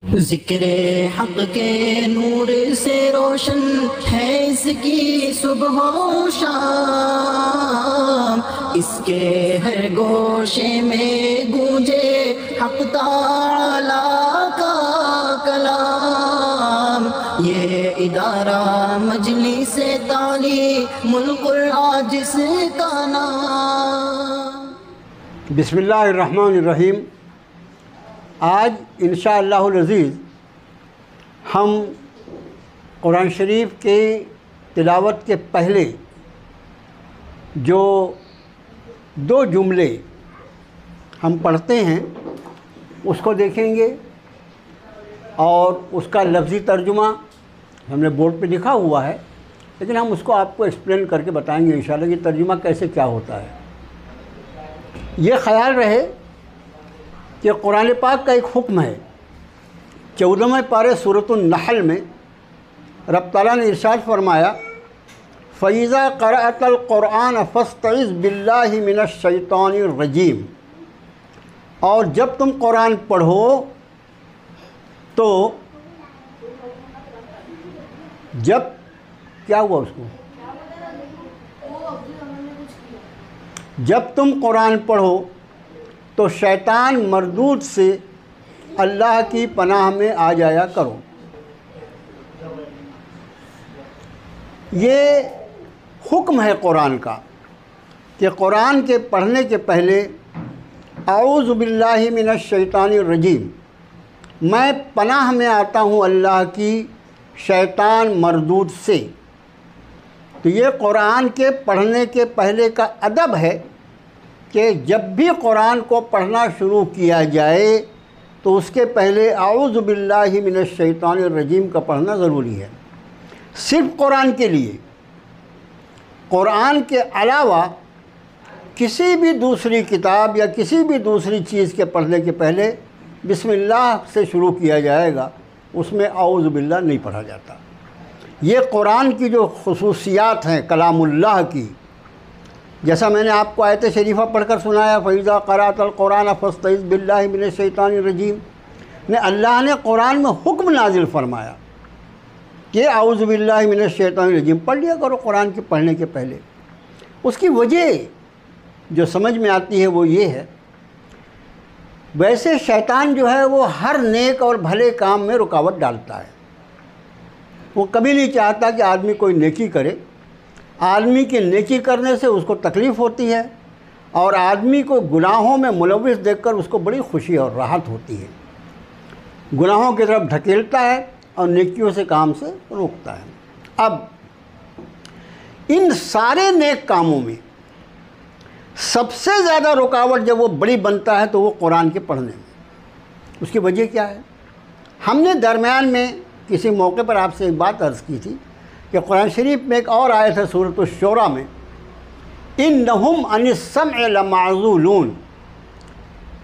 ज़िक्रे हक़ के नूर से रोशन है इसकी सुबह व शाम। इसके हर गोशे में गूंजे हक़ ताला का कलाम। ये इदारा मजलिस-ए तालीमुल कुरान जिसका नाम। बिस्मिल्लाहिर्रहमानिर्रहीम। आज इंशाअल्लाहुल अज़ीज़ हम कुरान शरीफ के तिलावत के पहले जो दो जुमले हम पढ़ते हैं उसको देखेंगे और उसका लफ्ज़ी तर्जुमा हमने बोर्ड पे लिखा हुआ है, लेकिन हम उसको आपको एक्सप्लेन करके बताएंगे इंशाअल्लाह कि तर्जुमा कैसे क्या होता है। ये ख़याल रहे कि कुरान पाक का एक हुक्म है। 14वें पारे सूरतुन नहल में रब ताला ने इरशाद फरमाया, फ़इज़ा क़रअतल क़ुरआन फ़स्तइज़ बिल्लाहि मिनश शैतानिर रजीम। और जब तुम कुरान पढ़ो तो जब क्या हुआ उसको, जब तुम कुरान पढ़ो तो शैतान मरदूद से अल्लाह की पनाह में आ जाया करो। ये हुक्म है कुरान का कि कुरान के पढ़ने के पहले आऊज़ु बिल्लाहि मिनश शैतानिर रजीम, मैं पनाह में आता हूँ अल्लाह की शैतान मरदूद से। तो ये कुरान के पढ़ने के पहले का अदब है कि जब भी कुरान को पढ़ना शुरू किया जाए तो उसके पहले आऊज़ु बिल्लाहि मिनश शैतानिर रजीम का पढ़ना ज़रूरी है। सिर्फ कुरान के लिए, कुरान के अलावा किसी भी दूसरी किताब या किसी भी दूसरी चीज़ के पढ़ने के पहले बिस्मिल्लाह से शुरू किया जाएगा, उसमें आऊज़ु बिल्लाह नहीं पढ़ा जाता। ये कुरान की जो खुसूसियात हैं कलामुल्लाह की, जैसा मैंने आपको आयत शरीफा पढ़कर सुनाया, फ़इज़ा क़रअतल क़ुरान फ़स्तइज़ बिल्लाहि मिनश शैतानिर रजीम ने अल्लाह ने कुरान में हुक्म नाजिल फरमाया कि आऊज़ु बिल्लाहि मिनश शैतानिर रजीम पढ़ लिया करो कुरान के पढ़ने के पहले। उसकी वजह जो समझ में आती है वो ये है, वैसे शैतान जो है वो हर नेक और भले काम में रुकावट डालता है। वो कभी नहीं चाहता कि आदमी कोई नेकी करे। आदमी की नेकी करने से उसको तकलीफ़ होती है और आदमी को गुनाहों में मुलव्विस देखकर उसको बड़ी खुशी और राहत होती है। गुनाहों की तरफ ढकेलता है और नेकियों से काम से रोकता है। अब इन सारे नेक कामों में सबसे ज़्यादा रुकावट जब वो बड़ी बनता है तो वो कुरान के पढ़ने में। उसकी वजह क्या है? हमने दरमियान में किसी मौके पर आपसे एक बात अर्ज़ की थी कि कुरान शरीफ में एक और आयत है सूरत शूरा में, इन्नहुम अनिस्सम्इ लमाज़ूलून,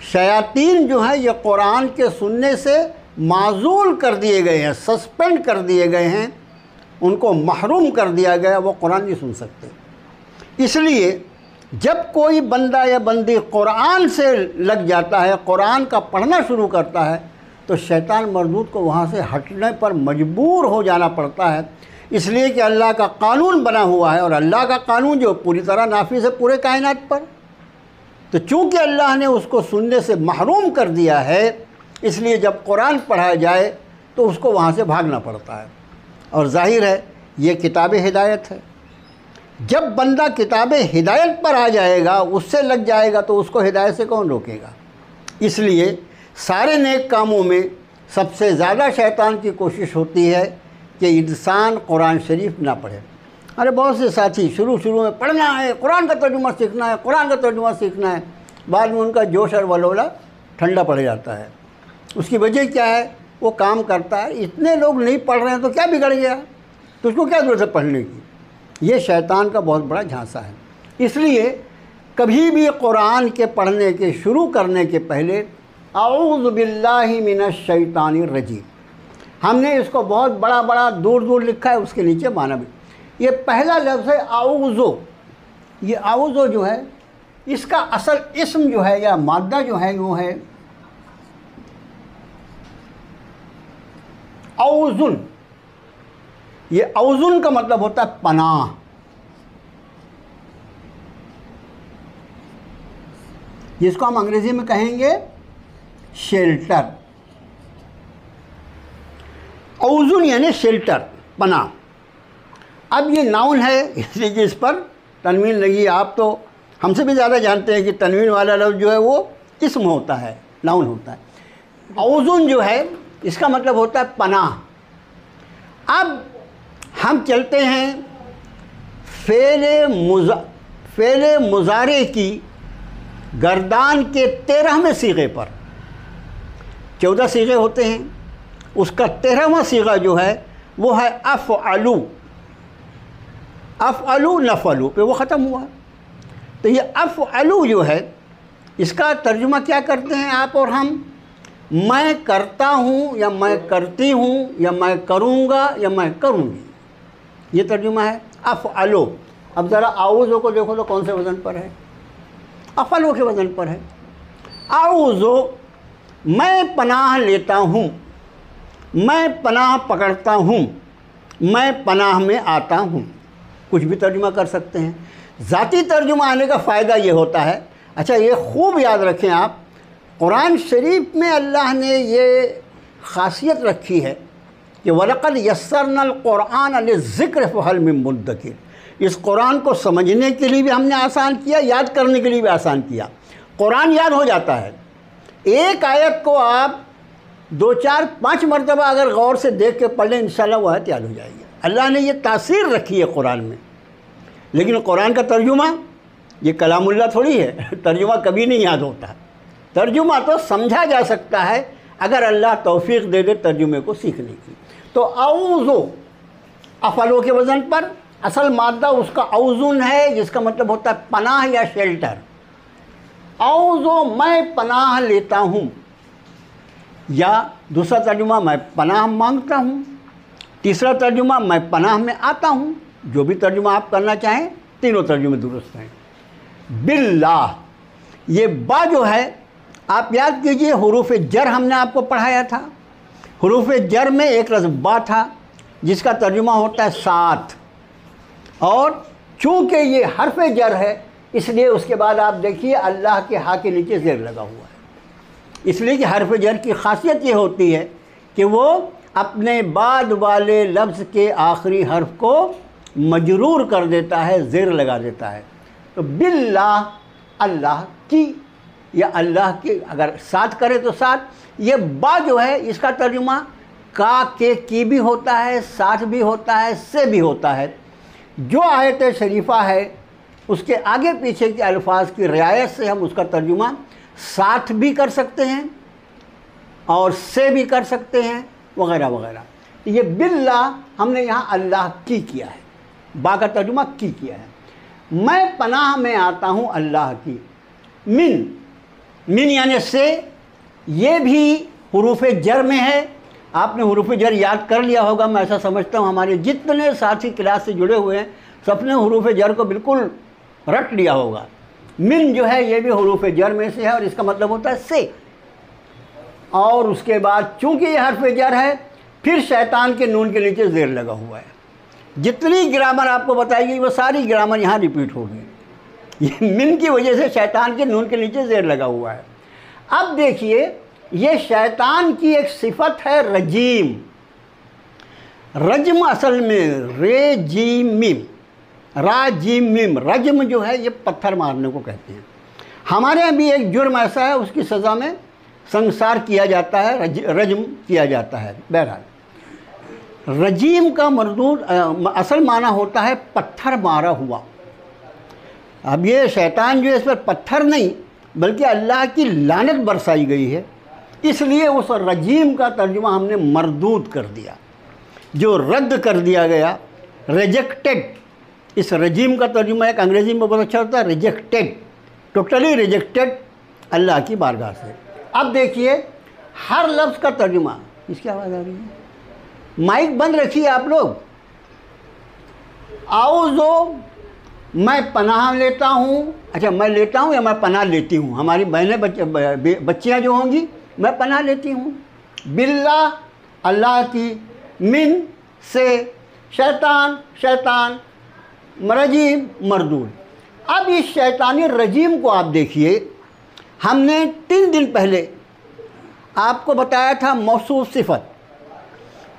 शयातीन जो है ये कुरान के सुनने से माज़ूल कर दिए गए हैं, सस्पेंड कर दिए गए हैं, उनको महरूम कर दिया गया, वो कुरान नहीं सुन सकते। इसलिए जब कोई बंदा या बंदी कुरान से लग जाता है, कुरान का पढ़ना शुरू करता है, तो शैतान मरदूद को वहाँ से हटने पर मजबूर हो जाना पड़ता है। इसलिए कि अल्लाह का कानून बना हुआ है और अल्लाह का कानून जो पूरी तरह नाफिज़ है पूरे कायनात पर। तो चूँकि अल्लाह ने उसको सुनने से महरूम कर दिया है, इसलिए जब कुरान पढ़ाया जाए तो उसको वहाँ से भागना पड़ता है। और ज़ाहिर है ये किताब हिदायत है। जब बंदा किताब हिदायत पर आ जाएगा, उससे लग जाएगा, तो उसको हिदायत से कौन रोकेगा। इसलिए सारे नेक कामों में सबसे ज़्यादा शैतान की कोशिश होती है कि इंसान कुरान शरीफ ना पढ़े। अरे बहुत से साथी शुरू में पढ़ना है, कुरान का तर्जुमा सीखना है, कुरान का तर्जुमा सीखना है, बाद में उनका जोश और वलोला ठंडा पड़ जाता है। उसकी वजह क्या है? वो काम करता है, इतने लोग नहीं पढ़ रहे हैं तो क्या बिगड़ गया, तो उसको क्या ज़रूरत है पढ़ने की। ये शैतान का बहुत बड़ा झांसा है। इसलिए कभी भी कुरान के पढ़ने के शुरू करने के पहले आऊज़ु बिल्लाहि मिनश शैतानिर रजीम, हमने इसको बहुत बड़ा दूर लिखा है, उसके नीचे माना भी। ये पहला लफ्ज़ है आऊज़ो। ये आऊज़ो जो है इसका असल इस्म जो है या मादा जो है वो है औजुन, ये औजुन का मतलब होता है पनाह। जिसको हम अंग्रेजी में कहेंगे शेल्टर। औजुन यानी शेल्टर, पनाह। अब ये नाउन है, इसलिए कि इस पर तनवीन लगी। आप तो हमसे भी ज़्यादा जानते हैं कि तनवीन वाला लफ्ज़ जो है वो इस्म होता है, नाउन होता है। औजुन जो है इसका मतलब होता है पनाह। अब हम चलते हैं फ़ेल मुज़ारे की गर्दान के 13वें सीगे पर। 14 सीगे होते हैं, उसका 13वां सीगा जो है वो है अफ़अलू। अफ़अलू नफ़अलू पे वो ख़त्म हुआ। तो ये अफ़अलू जो है इसका तर्जुमा क्या करते हैं आप और हम? मैं करता हूँ या मैं करती हूँ या मैं करूँगा या मैं करूँगी, ये तर्जुमा है अफ़अलू। अब ज़रा आऊज़ो को देखो तो कौन से वज़न पर है? अफ़अलू के वज़न पर है। आऊज़ो, मैं पनाह लेता हूँ, मैं पनाह पकड़ता हूँ, मैं पनाह में आता हूँ। कुछ भी तर्जुमा कर सकते हैं। ज़ाती तर्जुमा आने का फ़ायदा ये होता है। अच्छा, ये खूब याद रखें आप, कुरान शरीफ में अल्लाह ने ये ख़ासियत रखी है कि वलक़द यस्सरनल क़ुरआन लिज़्ज़िक्र फ़हल मिन मुद्दकिर। इस कुरान को समझने के लिए भी हमने आसान किया, याद करने के लिए भी आसान किया। कुरान याद हो जाता है। एक आयत को आप 2, 4, 5 मरतबा अगर गौर से देख के पढ़ लें, इंशाल्लाह वो आयत याद हो जाएगी। अल्लाह ने ये तासीर रखी है कुरान में। लेकिन कुरान का तर्जुमा ये कलामुल्लाह थोड़ी है, तर्जुमा कभी नहीं याद होता। तर्जुमा तो समझा जा सकता है अगर अल्लाह तौफीक दे दे तर्जुमे को सीखने की। तो औज़ो अफ़अलो के वज़न पर असल मादा उसका औजुन है, जिसका मतलब होता है पनाह या शेल्टर। औज़ो, मैं पनाह लेता हूँ, या दूसरा तर्जुमा मैं पनाह मांगता हूँ, तीसरा तर्जुमा मैं पनाह में आता हूँ। जो भी तर्जुमा आप करना चाहें, तीनों तर्जुमे दुरुस्त हैं। बिल्लाह, ये बा जो है आप याद कीजिए, हुरूफ जर हमने आपको पढ़ाया था। हुरूफ जर में एक लफ्ज़ बा था जिसका तर्जुमा होता है साथ, और चूँकि ये हर्फ जर है इसलिए उसके बाद आप देखिए अल्लाह के हा के नीचे ज़ेर लगा हुआ है। इसलिए कि हर्फ जर की खासियत ये होती है कि वो अपने बाद वाले लफ्ज़ के आखिरी हर्फ को मजरूर कर देता है, ज़ेर लगा देता है। तो बिल्लाह, अल्लाह की, या अल्लाह के अगर साथ करे तो साथ। ये बा जो है इसका तर्जुमा का के की भी होता है, साथ भी होता है, से भी होता है। जो आयत शरीफा है उसके आगे पीछे के अल्फाज की रियायत से हम उसका तर्जुमा साथ भी कर सकते हैं और से भी कर सकते हैं, वगैरह वगैरह। ये बिल्लाह हमने यहाँ अल्लाह की किया है, बा का तर्जुमा की किया है। मैं पनाह में आता हूँ अल्लाह की। मिन, मिन यानी से, ये भी हुरूफ जर में है। आपने हुरूफ जर याद कर लिया होगा, मैं ऐसा समझता हूँ हमारे जितने साथी क्लास से जुड़े हुए हैं सबने हुरूफ जर को बिल्कुल रट लिया होगा। मिन जो है ये भी हुरूफ जर में से है और इसका मतलब होता है से। और उसके बाद चूँकि ये हर्फ जर है, फिर शैतान के नून के नीचे ज़ेर लगा हुआ है। जितनी ग्रामर आपको बताएगी वो सारी ग्रामर यहाँ रिपीट होगी। ये मिन की वजह से शैतान के नून के नीचे ज़ेर लगा हुआ है। अब देखिए, ये शैतान की एक सिफत है रजीम। रज्म असल में रे जी मिम, रा जी मिम। रज्म जो है ये पत्थर मारने को कहते हैं। हमारे यहाँ भी एक जुर्म ऐसा है, उसकी सज़ा में संसार किया जाता है, रज्म किया जाता है। बहरहाल रजीम का मरदूद असल माना होता है पत्थर मारा हुआ। अब ये शैतान जो है इस पर पत्थर नहीं बल्कि अल्लाह की लानत बरसाई गई है, इसलिए उस रजीम का तर्जुमा हमने मरदूद कर दिया, जो रद्द कर दिया गया, रिजेक्टेड। इस रजीम का तर्जुमा एक अंग्रेज़ी में बहुत अच्छा होता है, रिजेक्टेड, टोटली रिजेक्टेड अल्लाह की बारगाह से। अब देखिए हर लफ्ज़ का तर्जुमा। इसकी आवाज़ आ रही है, माइक बंद रखिए आप लोग। आऊज़ो, मैं पनाह लेता हूँ। अच्छा, मैं लेता हूँ या मैं पनाह लेती हूँ? हमारी बहनें बच्चियाँ जो होंगी, मैं पनाह लेती हूँ। बिल्लाह, अल्लाह की, मिन से, शैतान शैतान, रजीम मरदूद। अब इस शैतानी रजीम को आप देखिए, हमने 3 दिन पहले आपको बताया था मौसूफ सिफ़त,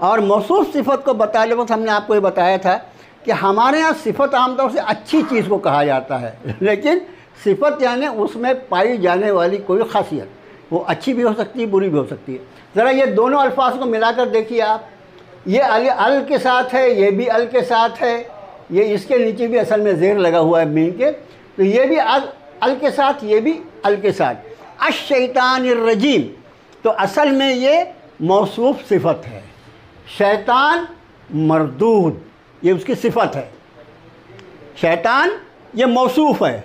और मौसूफ सिफ़त को बताने वक्त हमने आपको ये बताया था कि हमारे यहाँ सिफ़त आमतौर से अच्छी चीज़ को कहा जाता है, लेकिन सिफ़त यानी उसमें पाई जाने वाली कोई ख़ासियत, वो अच्छी भी हो सकती है, बुरी भी हो सकती है। ज़रा ये दोनों अल्फाज को मिलाकर देखिए आप, ये अल के साथ है, ये भी अल के साथ है, ये इसके नीचे भी असल में ज़ेर लगा हुआ है मीम के, तो ये भी अल के साथ, ये भी अल के साथ। अश-शैतानिर रजीम, तो असल में ये मौसूफ सिफ़त है। शैतान मरदूद, ये उसकी सिफ़त है। शैतान ये मौसूफ है,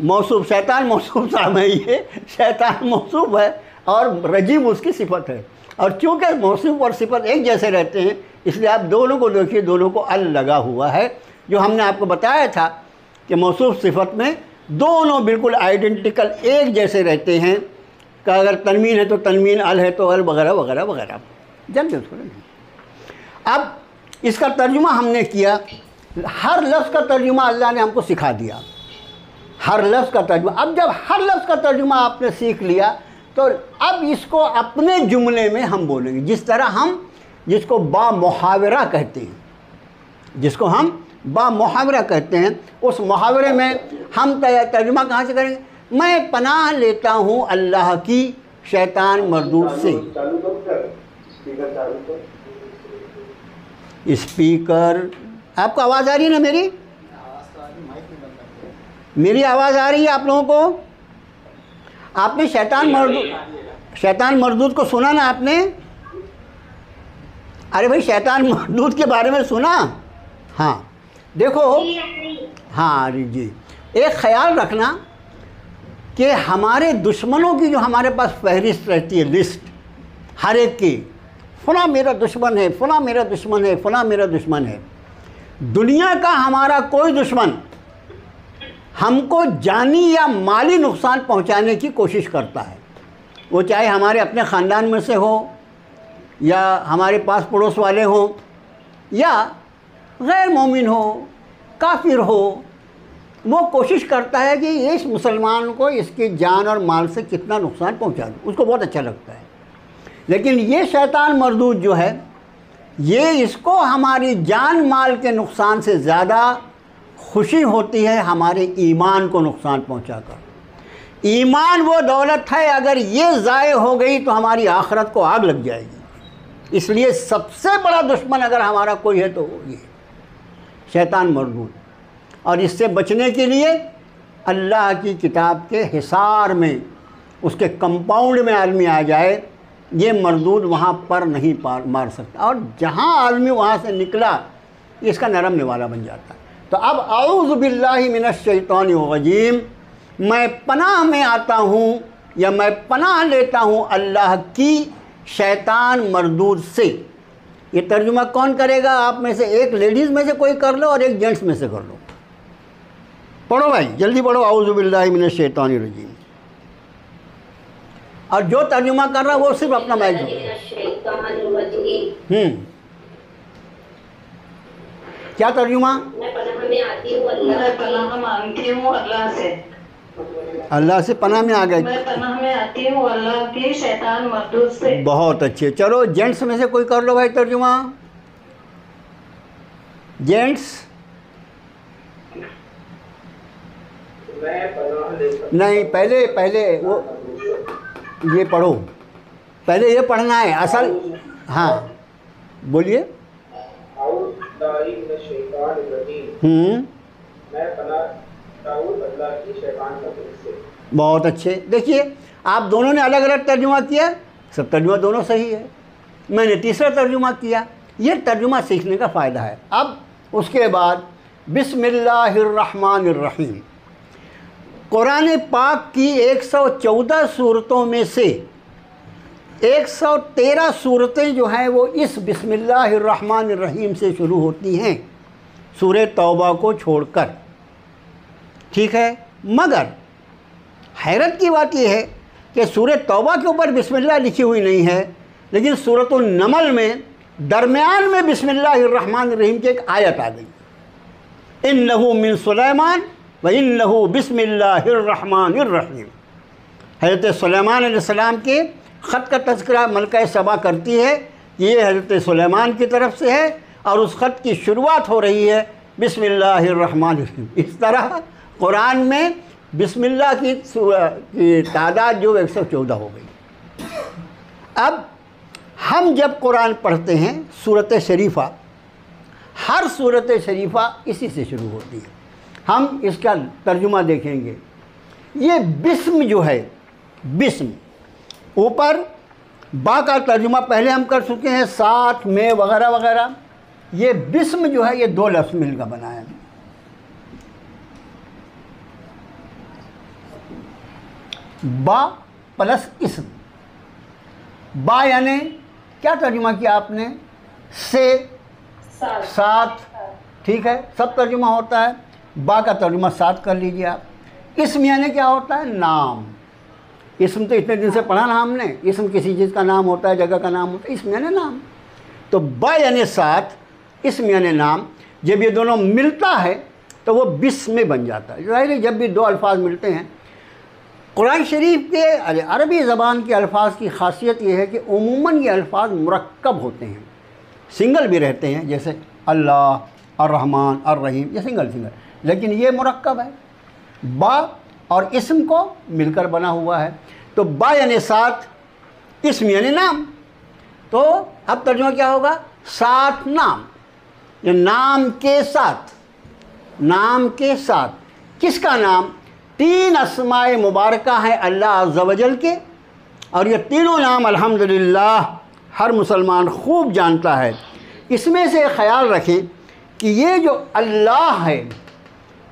मौसूफ, शैतान मौसूफ साहब है, ये शैतान मौसूफ है और रजीम उसकी सिफ़त है। और चूँकि मौसूफ और सिफ़त एक जैसे रहते हैं, इसलिए आप दोनों को देखिए, दोनों को अल लगा हुआ है। जो हमने आपको बताया था कि मौसूफ सिफ़त में दोनों बिल्कुल आइडेंटिकल एक जैसे रहते हैं, कि अगर तनवीन है तो तनवीन, अल है तो अल, वगैरह वगैरह वगैरह, जानते उसको नहीं। अब इसका तर्जुमा हमने किया, हर लफ्ज़ का तर्जुमा अल्लाह ने हमको सिखा दिया, हर लफ्ज़ का तर्जुमा। अब जब हर लफ्ज़ का तर्जुमा आपने सीख लिया, तो अब इसको अपने जुमले में हम बोलेंगे, जिस तरह हम जिसको बा मुहावरा कहते हैं, जिसको हम बा मुहावरा कहते हैं, उस मुहावरे में हम तर्जुमा कहाँ से करेंगे? मैं पनाह लेता हूँ अल्लाह की शैतान मरदूद से। स्पीकर, आपको आवाज़ आ रही है ना मेरी? मेरी आवाज़ आ रही है आप लोगों को? आपने शैतान मरदूद को सुना ना आपने? अरे भाई, शैतान मरदूद के बारे में सुना? हाँ देखो, हाँ जी, एक ख्याल रखना कि हमारे दुश्मनों की जो हमारे पास फहरिस्त रहती है, लिस्ट हर एक की, फ़लाँ मेरा दुश्मन है, फ़लाँ मेरा दुश्मन है, फ़लाँ मेरा दुश्मन है। दुनिया का हमारा कोई दुश्मन हमको जानी या माली नुकसान पहुंचाने की कोशिश करता है, वो चाहे हमारे अपने ख़ानदान में से हो, या हमारे पास पड़ोस वाले हों, या गैर मोमिन हो, काफिर हो, वो कोशिश करता है कि इस मुसलमान को इसकी जान और माल से कितना नुकसान पहुंचा दूँ, उसको बहुत अच्छा लगता है। लेकिन ये शैतान मरदूद जो है, ये इसको हमारी जान माल के नुकसान से ज़्यादा खुशी होती है हमारे ईमान को नुकसान पहुंचाकर। ईमान वो दौलत है, अगर ये ज़ाय हो गई तो हमारी आखिरत को आग लग जाएगी। इसलिए सबसे बड़ा दुश्मन अगर हमारा कोई है तो ये शैतान मरदूद। और इससे बचने के लिए अल्लाह की किताब के हिसार में, उसके कंपाउंड में आदमी आ जाए, ये मरदूद वहाँ पर नहीं मार सकता, और जहाँ आदमी वहाँ से निकला इसका नरम निवाला बन जाता है। तो अब औज़ु बिल्लाहि मिनश शैतानिर रजीम, मैं पनाह में आता हूँ या मैं पनाह लेता हूँ अल्लाह की शैतान मरदूद से। ये तर्जुमा कौन करेगा? आप में से एक लेडीज़ में से कोई कर लो और एक जेंट्स में से कर लो। पढ़ो भाई, जल्दी पढ़ो, औज़ु बिल्लाहि मिनश शैतानिर रजीम। और जो तर्जुमा कर रहा है वो सिर्फ अपना माइक दो। क्या तर्जुमा? मैं पनाह में आती हूँ, पनाह मांगती हूँ अल्लाह से। अल्लाह से पनाह में आ गए। मैं पनाह में आती हूँ अल्लाह की शैतान मरदूद से। बहुत अच्छे। चलो जेंट्स में से कोई कर लो भाई तर्जुमा। जेंट्स नहीं, पहले वो ये पढ़ो, पहले ये पढ़ना है असल। हाँ बोलिए। बहुत अच्छे। देखिए आप दोनों ने अलग अलग तर्जुमा किया, सब तर्जुमा दोनों सही है। मैंने तीसरा तर्जुमा किया। ये तर्जुमा सीखने का फ़ायदा है। अब उसके बाद बिस्मिल्लाहिर्रहमानिर्रहीम, कुरान पाक की 114 सूरतों में से 113 सूरतें जो हैं वो इस बिस्मिल्लाहिर्रहमानिर्रहीम से शुरू होती हैं, सूरह तौबा को छोड़कर। ठीक है, मगर हैरत की बात यह है कि सूरह तौबा के ऊपर बिस्मिल्लाह लिखी हुई नहीं है, लेकिन सूरतुन नमल में दरमियान में बिस्मिल्लाहिर्रहमानिर्रहीम की एक आयत आ गई, इन्नहु मिन सुलैमान व इन्नहु बिस्मिल्लाहिर्रहमानिर्रहीम। हज़रत सुलैमान अलैहिस्सलाम के ख़त का तज़किरा मलका सबा करती है कि ये हज़रत सुलैमान की तरफ से है और उस ख़त की शुरुआत हो रही है बिस्मिल्लाहिर्रहमानिर्रहीम। इस तरह कुरान में बिस्मिल्लाह की तादाद जो 114 हो गई। अब हम जब कुरान पढ़ते हैं सूरत शरीफा, हर सूरत शरीफा इसी से शुरू होती है। हम इसका तर्जुमा देखेंगे। ये बिस्म जो है, बिस्म, ऊपर बा का तर्जुमा पहले हम कर चुके हैं, साथ में वगैरह वगैरह। ये बिस्म जो है ये 2 लफ्ज़ मिलकर बना है। बा प्लस इस्म। बा यानी क्या तर्जुमा किया आपने? से, साथ, ठीक है, सब तर्जुमा होता है। बा का तर्जुमा साथ कर लीजिए आप। इस्म यानी क्या होता है? नाम। इस्म तो इतने दिन से पढ़ा ना हमने, इस्म किसी चीज़ का नाम होता है, जगह का नाम होता है, इस्म यानी नाम। तो बा यानी साथ, इस्म यानी नाम। जब ये दोनों मिलता है तो वो बिस्म बन जाता है। ज़ाहिर है जब भी 2 अल्फाज मिलते हैं, कुरान शरीफ के अरबी ज़बान के अल्फाज की खासियत ये है कि उमूमन ये अल्फाज मुरक्कब होते हैं, सिंगल भी रहते हैं, जैसे अल्लाह, अर्रहमान, अर्रहीम, ये सिंगल, लेकिन ये मुरक्कब है। बा और इस्म को मिलकर बना हुआ है। तो बा यानी साथ, इस्म यानी नाम। तो अब तर्जुमा क्या होगा? साथ नाम, ये नाम के साथ, नाम के साथ। किसका नाम? 3 अस्माए मुबारका हैं अल्लाह अज़्ज़ व जल के, और ये तीनों नाम अल्हम्दुलिल्लाह हर मुसलमान खूब जानता है। इसमें से ख्याल रखें कि ये जो अल्लाह है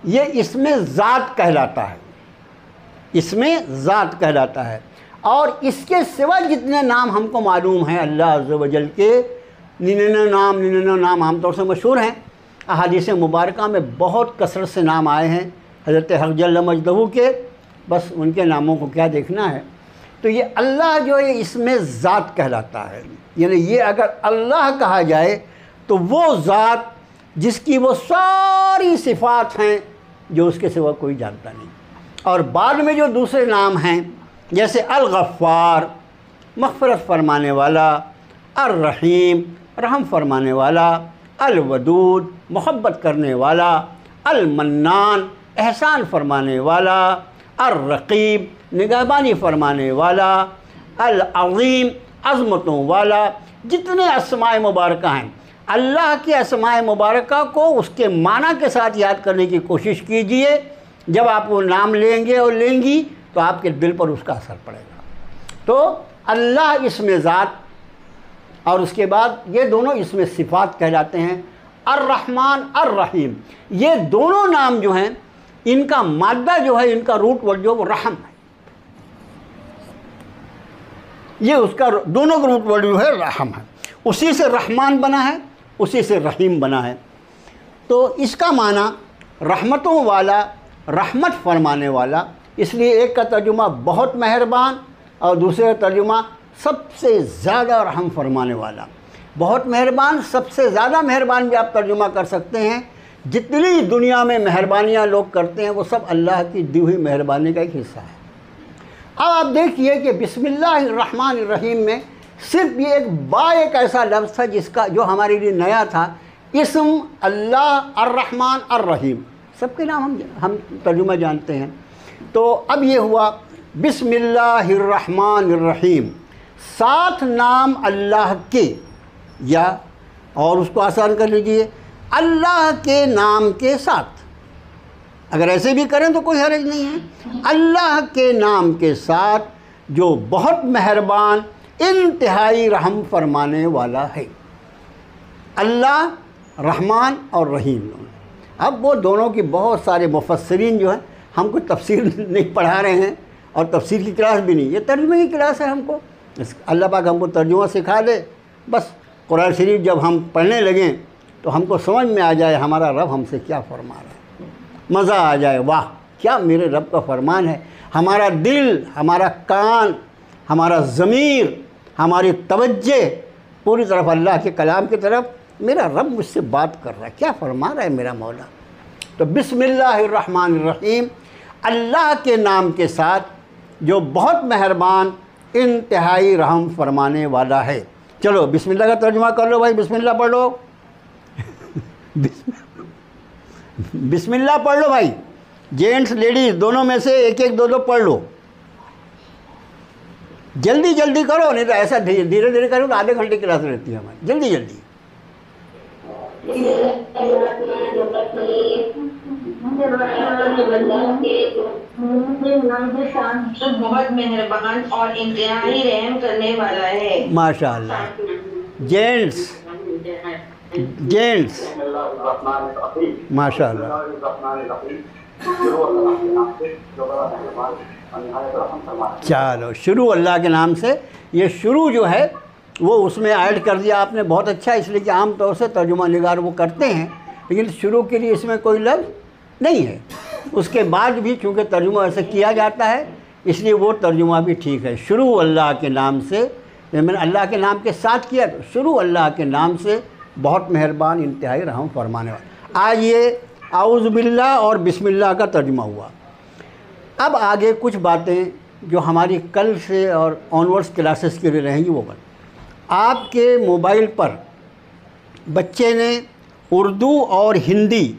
ये इसमें ज़ात कहलाता है, इसमें ज़ात कहलाता है। और इसके सिवा जितने नाम हमको मालूम हैं अल्लाह अज़्ज़ व जल के, 99 नाम आमतौर से मशहूर हैं। अहादीस मुबारका में बहुत कसरत से नाम आए हैं हज़रत हक़ जल्ल मजदहू के, बस उनके नामों को क्या देखना है। तो ये अल्लाह जो है इसमें ज़ात कहलाता है, यानी ये अगर अल्लाह कहा जाए तो वो ज़ात जिसकी वो सारी सिफ़ात हैं जो उसके सिवा कोई जानता नहीं। और बाद में जो दूसरे नाम हैं जैसे अल-गफ़्फ़ार, मग़फ़िरत फरमाने वाला, अर-रहीम, रहम फरमाने वाला, अल-वदूद, मोहब्बत करने वाला, अल-मन्नान, एहसान फरमाने वाला, अर-रक़ीब, निगहबानी फरमाने वाला, अल-अज़ीम, अज़मतों वाला, जितने अस्माए मुबारका हैं, अल्लाह के अस्माए मुबारका को उसके माना के साथ याद करने की कोशिश कीजिए। जब आप वो नाम लेंगे और लेंगी तो आपके दिल पर उसका असर पड़ेगा। तो अल्लाह इसमें ज़ात, और उसके बाद ये दोनों इसमें सिफ़ात कहलाते हैं। अर्रहमान, अर्रहीम, ये दोनों नाम जो हैं इनका मादा जो है, इनका रूट वर्ड जो वो रहम है। ये उसका दोनों का रूट वर्ड जो है रहम है। उसी से रहमान बना है, उसी से रहीम बना है। तो इसका माना रहमतों वाला, रहमत फरमाने वाला। इसलिए एक का तर्जुमा बहुत मेहरबान और दूसरे का तर्जुमा सबसे ज़्यादा रहम फरमाने वाला। बहुत मेहरबान, सबसे ज़्यादा मेहरबान भी आप तर्जुमा कर सकते हैं। जितनी दुनिया में मेहरबानियाँ लोग करते हैं वो सब अल्लाह की दी हुई मेहरबानी का एक हिस्सा है। अब आप देखिए कि बिस्मिल्लाहिर्रहमानिर्रहीम में सिर्फ ये एक बा एक ऐसा लफ्ज़ था जिसका जो हमारे लिए नया था। इस्म अल्लाह, अर्रहमान, अर्रहीम, सबके नाम हम तर्जुमा जानते हैं। तो अब ये हुआ बिस्मिल्लाहिर्रहमानिर्रहीम, 7 नाम अल्लाह के, या और उसको आसान कर लीजिए अल्लाह के नाम के साथ। अगर ऐसे भी करें तो कोई हर्ज नहीं है। अल्लाह के नाम के साथ जो बहुत मेहरबान, इंतहाई रहम फरमाने वाला है। अल्लाह, रहमान और रहीम। अब वो दोनों की बहुत सारे मुफस्सिरीन जो हैं, हमको तफसीर नहीं पढ़ा रहे हैं और तफसीर की क्लास भी नहीं, ये तर्जुमे की क्लास है। हमको अल्लाह पाक हमको तर्जुमा सिखा दे, बस कुरान शरीफ जब हम पढ़ने लगें तो हमको समझ में आ जाए हमारा रब हमसे क्या फरमा रहा है, मज़ा आ जाए, वाह क्या मेरे रब का फरमान है। हमारा दिल, हमारा कान, हमारा ज़मीर, हमारी तवज्जे पूरी तरफ अल्लाह के कलाम की तरफ। मेरा रब मुझसे बात कर रहा है, क्या फरमा रहा है मेरा मौला। तो बिस्मिल्लाहिर्रहमानिर्रहीम, अल्लाह के नाम के साथ जो बहुत मेहरबान इंतहाई रहम फरमाने वाला है। चलो बिस्मिल्लाह का तर्जुमा कर लो भाई, बिस्मिल्लाह पढ़ लो। बिस्मिल्लाह पढ़ लो भाई, जेंट्स लेडीज़ दोनों में से एक एक दो दो पढ़ लो। जल्दी जल्दी करो, नहीं तो ऐसा धीरे धीरे करो तो आधे घंटे की क्लास रहती है हमारी। जल्दी जल्दी। जो बहुत मेहरबान और इंतहाई रहम करने वाला है। माशाअल्लाह। जेंट्स जेंट्स माशाअल्लाह। चलो शुरू अल्लाह के नाम से। ये शुरू जो है वो उसमें ऐड कर दिया आपने, बहुत अच्छा। इसलिए कि आम तौर से तर्जुमा निगार वो करते हैं, लेकिन शुरू के लिए इसमें कोई लफ्ज़ नहीं है। उसके बाद भी चूँकि तर्जुमा ऐसे किया जाता है, इसलिए वो तर्जुमा भी ठीक है। शुरू अल्लाह के नाम से, मैंने अल्लाह के नाम के साथ किया, तो शुरू अल्लाह के नाम से बहुत मेहरबान इंतहाई रहम फरमाने वाला। आज ये आऊज़ बिल्लाह और बिस्मिल्लाह का तर्जुमा हुआ। अब आगे कुछ बातें जो हमारी कल से और ऑनवर्ड्स क्लासेस के लिए रहेंगी वो बात। आपके मोबाइल पर बच्चे ने उर्दू और हिंदी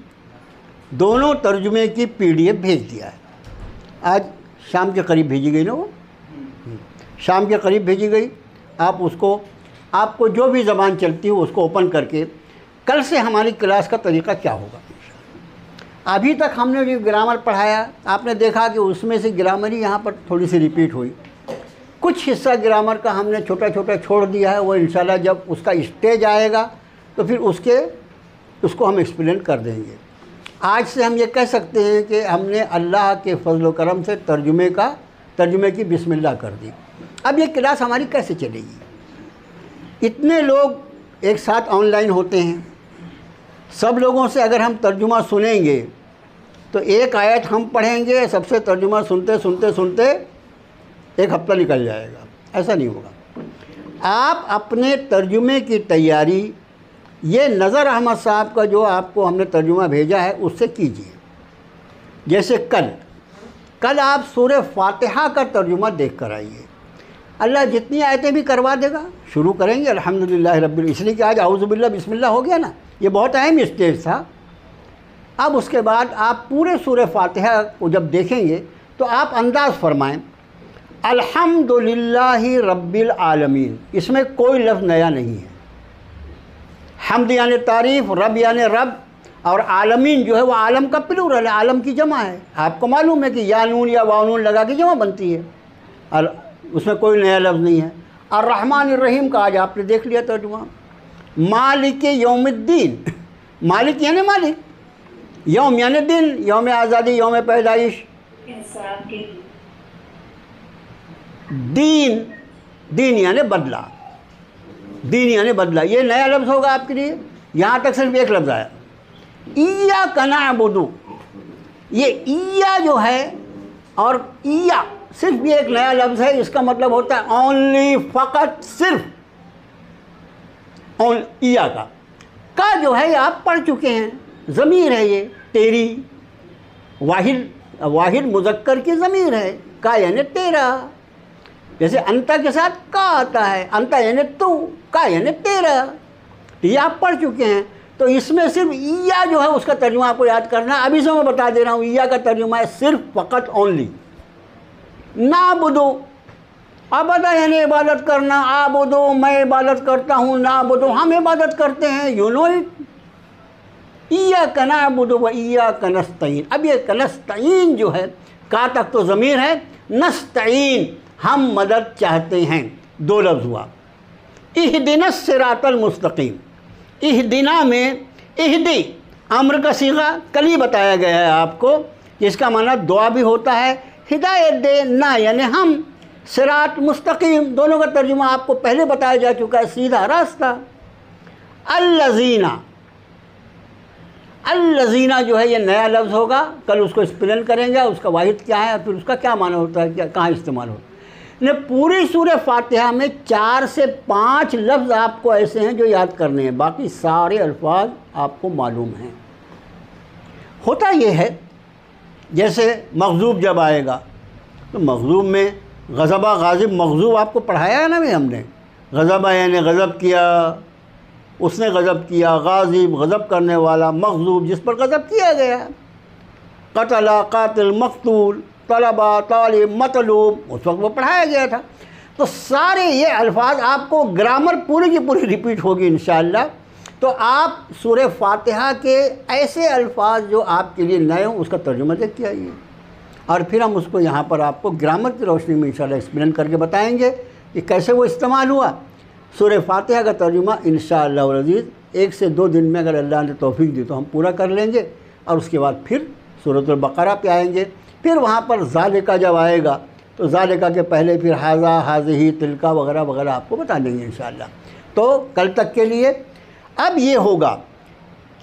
दोनों तर्जुमे की PDF भेज दिया है। आज शाम के करीब भेजी गई ना, वो शाम के करीब भेजी गई। आप उसको, आपको जो भी ज़बान चलती हो उसको ओपन करके, कल से हमारी क्लास का तरीक़ा क्या होगा। अभी तक हमने जो ग्रामर पढ़ाया, आपने देखा कि उसमें से ग्रामर ही यहाँ पर थोड़ी सी रिपीट हुई। कुछ हिस्सा ग्रामर का हमने छोटा छोटा छोड़ दिया है, वो इंशाल्लाह जब उसका स्टेज आएगा तो फिर उसको हम एक्सप्लेन कर देंगे। आज से हम ये कह सकते हैं कि हमने अल्लाह के फजल व करम से तर्जुमे की बिस्मिल्लाह कर दी। अब ये क्लास हमारी कैसे चलेगी। इतने लोग एक साथ ऑनलाइन होते हैं, सब लोगों से अगर हम तर्जुमा सुनेंगे तो एक आयत हम पढ़ेंगे, सबसे तर्जुमा सुनते सुनते सुनते एक हफ्ता निकल जाएगा। ऐसा नहीं होगा। आप अपने तर्जुमे की तैयारी ये नज़र अहमद साहब का जो आपको हमने तर्जुमा भेजा है उससे कीजिए। जैसे कल आप सूरह फातिहा का तर्जुमा देख कर आइए। अल्लाह जितनी आयतें भी करवा देगा। शुरू करेंगे अल्हम्दुलिल्लाह रब्बिल, इसलिए कि आज आऊज़ु बिल्लाह बिस्मिल्लाह हो गया ना, ये बहुत अहम स्टेज था। अब उसके बाद आप पूरे सूरह फातिहा को जब देखेंगे तो आप अंदाज़ फरमाएं अल्हम्दुलिल्लाहि रब्बिल आलमीन। इसमें कोई लफ्ज़ नया नहीं है। हम्द यानी तारीफ़, रब यानी रब, और आलमीन जो है वो आलम का प्लूरल है, आलम की जमा है। आपको मालूम है कि या नून या वानून लगा के जमा बनती है, और उसमें कोई नया लफ्ज़ नहीं है। और रहमान रहीम का आज आपने देख लिया तर्जुमा। मालिक यौमिद्दीन, मालिक यानी मालिक, यौम यानी दिन, यौम आज़ादी, यौम पैदाइश, दीन, दीन यानी बदला, दीन यानी बदला। ये नया लफ्ज़ होगा आपके लिए। यहाँ तक सिर्फ एक लफ्ज़ आया, इय्याका नअबुदु। ये इया जो है और इया सिर्फ ये एक नया लफ्ज़ है। इसका मतलब होता है ओनली, फ़कत, सिर्फ। इया का जो है आप पढ़ चुके हैं, ज़मीर है ये, तेरी, वाहिद मुज़क्कर की ज़मीर है। का यानी तेरा, जैसे अंता के साथ का आता है, अंता यानी तू, का यानी तेरा। ये आप पढ़ चुके हैं। तो इसमें सिर्फ इया जो है उसका तर्जुमा आपको याद करना है। अभी से मैं बता दे रहा हूँ, इया का तर्जुमा है सिर्फ, फ़कत, ओनली। नाबुदो, अबदा यानी इबादत करना, आबुदो मैं इबादत करता हूँ, नाबुदो हम इबादत करते हैं। You know it. इय्याका नअबुदु व इय्याका नस्तईन। अब ये नस्तईन जो है, का तक तो ज़मीर है, नस्तईन हम मदद चाहते हैं। दो लफ्ज़ हुआ। इहदिनस सिरातल मुस्तकीम, इहदिना में इहदी अम्र का सीगा कल ही बताया गया है आपको, जिसका माना दुआ भी होता है, हिदायत दे ना यानी हम, सिरात मुस्तकीम दोनों का तर्जुमा आपको पहले बताया जा चुका है, सीधा रास्ता। अल्लज़ीना, अल्लज़ीना जो है ये नया लफ्ज़ होगा, कल उसको एक्सप्लेन करेंगे उसका वाहिद क्या है, फिर उसका क्या माना होता है, क्या कहाँ इस्तेमाल होता है। ने पूरी सूरह फातिहा में 4 से 5 लफ्ज़ आपको ऐसे हैं जो याद करने हैं, बाकी सारे अल्फाज आपको मालूम हैं। होता ये है जैसे मग़ज़ूब जब आएगा तो मग़ज़ूब में गज़बा गाज़िब मग़ज़ूब आपको पढ़ाया है ना भाई हमने। गज़बा यानी गज़ब किया, उसने गज़ब किया, गाज़िब गज़ब करने वाला, मग़ज़ूब जिस पर गज़ब किया गया। क़तला क़ातिल मक़तूल, तलबा तालिब मतलूब उस वक्त वो पढ़ाया गया था। तो सारे ये अल्फाज आपको ग्रामर पूरी की पूरी रिपीट होगी इंशाअल्लाह। तो आप सूरह फातिहा के ऐसे अल्फाज जो आपके लिए नए हों उसका तर्जुमा देख के आइए, और फिर हम उसको यहाँ पर आपको ग्रामर की रोशनी में इंशाअल्लाह एक्सप्लेन करके बताएंगे कि कैसे वो इस्तेमाल हुआ। सूरह फातिहा का तर्जुमा इंशाअल्लाह अज़ीज़ 1 से 2 दिन में अगर अल्लाह ने तौफीक दी तो हम पूरा कर लेंगे, और उसके बाद फिर सूरतुल बक़रा पे आएंगे। फिर वहाँ पर ज़ालिका जब आएगा तो ज़ालिका के पहले फिर हाज़ा हाज़िही तिलका वगैरह वगैरह आपको बता देंगे इंशाअल्लाह। तो कल तक के लिए अब ये होगा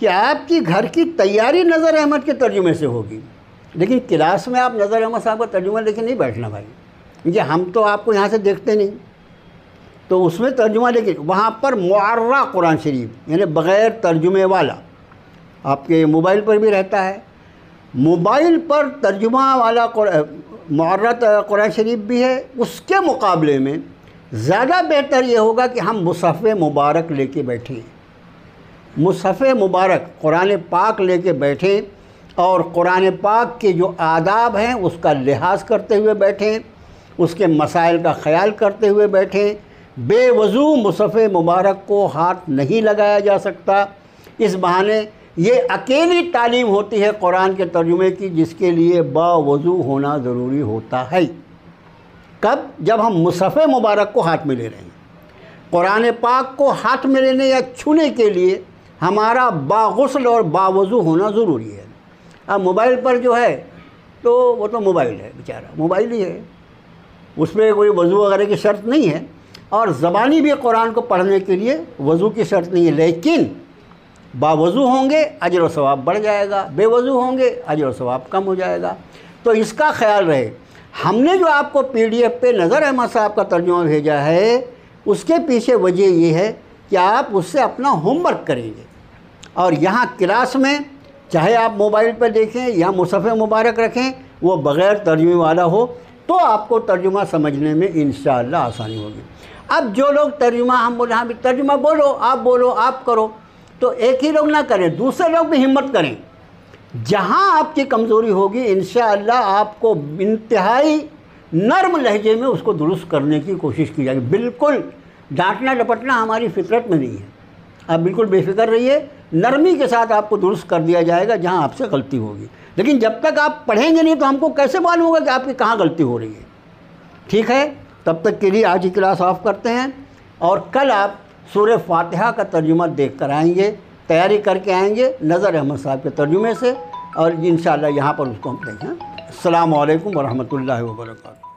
कि आपकी घर की तैयारी नज़र अहमद के तर्जुमे से होगी, लेकिन क्लास में आप नज़र अहमद साहब का तर्जुमा लेके नहीं बैठना भाई, क्योंकि हम तो आपको यहाँ से देखते नहीं, तो उसमें तर्जुमा लेके वहाँ पर मुअर्रा कुरान शरीफ यानी बग़ैर तर्जुमे वाला आपके मोबाइल पर भी रहता है। मोबाइल पर तर्जुमा वाला मुअर्रा कुरान शरीफ भी है। उसके मुकाबले में ज़्यादा बेहतर ये होगा कि हम मुसहफ़ मुबारक लेके बैठें, मुसहफ़ मुबारक कुरान पाक लेके बैठें और कुरान पाक के जो आदाब हैं उसका लिहाज करते हुए बैठें, उसके मसाइल का ख़याल करते हुए बैठें। बेवज़ू मुसहफ़ मुबारक को हाथ नहीं लगाया जा सकता। इस बहाने ये अकेली तालीम होती है कुरान के तर्जुमे की, जिसके लिए बावज़ू होना ज़रूरी होता है। कब? जब हम मुसहफ़ मुबारक को हाथ में ले रहे हैं। कुरान पाक को हाथ में लेने या छूने के लिए हमारा बागुस्ल और बावज़ू होना ज़रूरी है। अब मोबाइल पर जो है तो वो तो मोबाइल है, बेचारा मोबाइल ही है, उसमें कोई वज़ू वगैरह की शर्त नहीं है, और ज़बानी भी कुरान को पढ़ने के लिए वज़ू की शर्त नहीं है। लेकिन बावज़ू होंगे अजर व सवाब बढ़ जाएगा, बेवज़ू होंगे अजर व सवाब कम हो जाएगा। तो इसका ख्याल रहे। हमने जो आपको PDF पे नज़र अहमद साहब का तर्जुमा भेजा है उसके पीछे वजह ये है कि आप उससे अपना होमवर्क करेंगे, और यहाँ क्लास में चाहे आप मोबाइल पर देखें या मुसहफ़ मुबारक रखें, वो बग़ैर तर्जुमे वाला हो तो आपको तर्जुमा समझने में इंशाअल्लाह आसानी होगी। अब जो लोग तर्जुमा हम बोले हाँ भी तर्जुमा बोलो, आप करो, तो एक ही लोग ना करें, दूसरे लोग भी हिम्मत करें। जहाँ आपकी कमज़ोरी होगी इंशाअल्लाह आपको इंतहाई नर्म लहजे में उसको दुरुस्त करने की कोशिश की जाएगी। बिल्कुल डांटना डपटना हमारी फितरत में नहीं है। आप बिल्कुल बेफिक्र रहिए, नरमी के साथ आपको दुरुस्त कर दिया जाएगा जहाँ आपसे गलती होगी। लेकिन जब तक आप पढ़ेंगे नहीं तो हमको कैसे मालूम होगा कि आपकी कहाँ गलती हो रही है। ठीक है, तब तक के लिए आज ही क्लास ऑफ करते हैं, और कल आप सूरह फातिहा का तर्जुमा देख कर आएंगे, तैयारी करके आएंगे नज़र अहमद साहब के तर्जुमे से, और इंशाअल्लाह यहाँ पर उसको हम देखें। अस्सलामु अलैकुम वरहमतुल्लाहि वबरकातुहू।